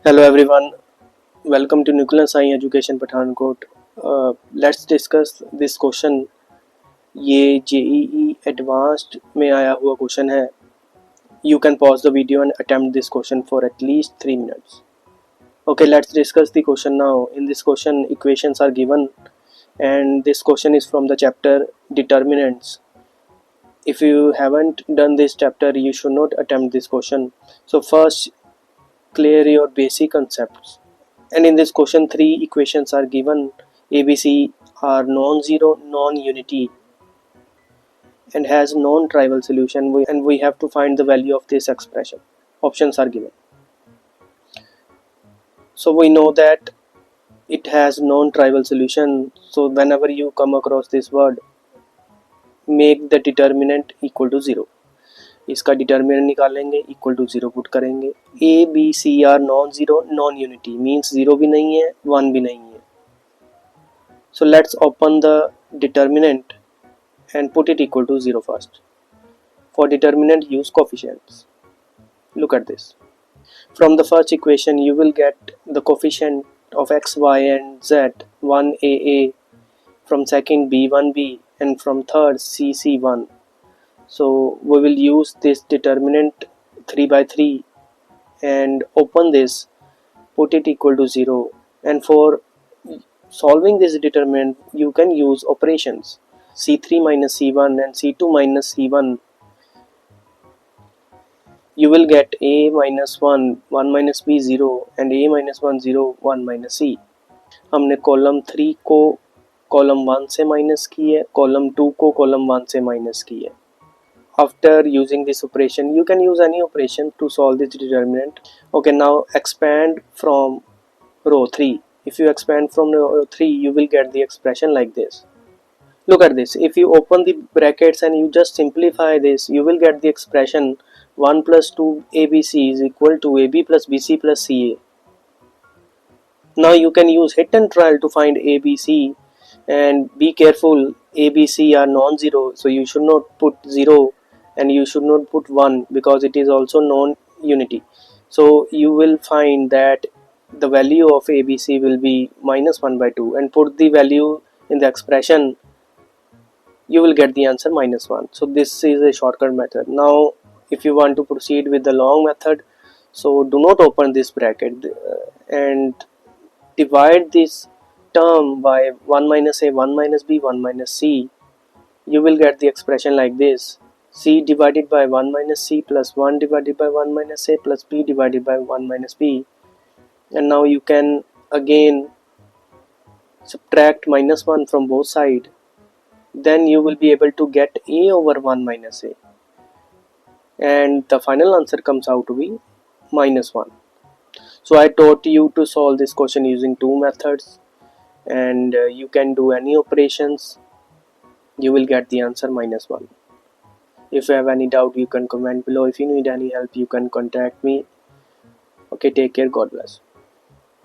Hello everyone, welcome to Nucleus Education Pathankot. Let's discuss this question. ये JEE Advanced में आया हुआ question है. You can pause the video and attempt this question for at least 3 minutes. Okay, let's discuss the question now. In this question, equations are given, and this question is from the chapter Determinants. If you haven't done this chapter, you should not attempt this question. So first, clear your basic concepts. And in this question, three equations are given. ABC are non-zero, non-unity, and has non-trivial solution. And we have to find the value of this expression. Options are given. So we know that it has non-trivial solution. So whenever you come across this word, make the determinant equal to 0. इसका determinant निकालेंगे, equal to 0 put करेंगे. A B C are non zero non unity, means 0 भी नहीं है 1 भी नहीं है. So let's open the determinant and put it equal to 0 first. For determinant, use coefficients. Look at this. From the first equation, you will get the coefficient of x, y and z, 1a, from second b, 1b, and from third c, c1. So we will use this determinant 3 by 3 and open this, put it equal to 0. And for solving this determinant, you can use operations c3 minus c1 and c2 minus c1. You will get a minus 1, 1 minus b 0 and a minus 1 0, 1 minus c. हमने column 3 को column 1 से minus की है, column 2 को column 1 से minus की है. After using this operation, you can use any operation to solve this determinant. Okay, now expand from row 3. If you expand from row 3, you will get the expression like this. Look at this. If you open the brackets and you just simplify this, you will get the expression 1 plus 2 ABC is equal to AB plus BC plus CA. Now you can use hit and trial to find ABC, and be careful, ABC are non-zero, so you should not put 0 and you should not put 1 because it is also non-unity. So you will find that the value of ABC will be minus 1 by 2, and put the value in the expression, you will get the answer minus 1. So this is a shortcut method. Now if you want to proceed with the long method, so do not open this bracket and divide this term by 1 minus a, 1 minus b, 1 minus c. You will get the expression like this: c divided by 1 minus c plus 1 divided by 1 minus a plus b divided by 1 minus b. And now you can again subtract minus 1 from both sides. Then you will be able to get a over 1 minus a. And the final answer comes out to be minus 1. So I taught you to solve this question using two methods, and you can do any operations. You will get the answer minus 1. If you have any doubt, you can comment below. If you need any help, you can contact me. Okay, take care. God bless.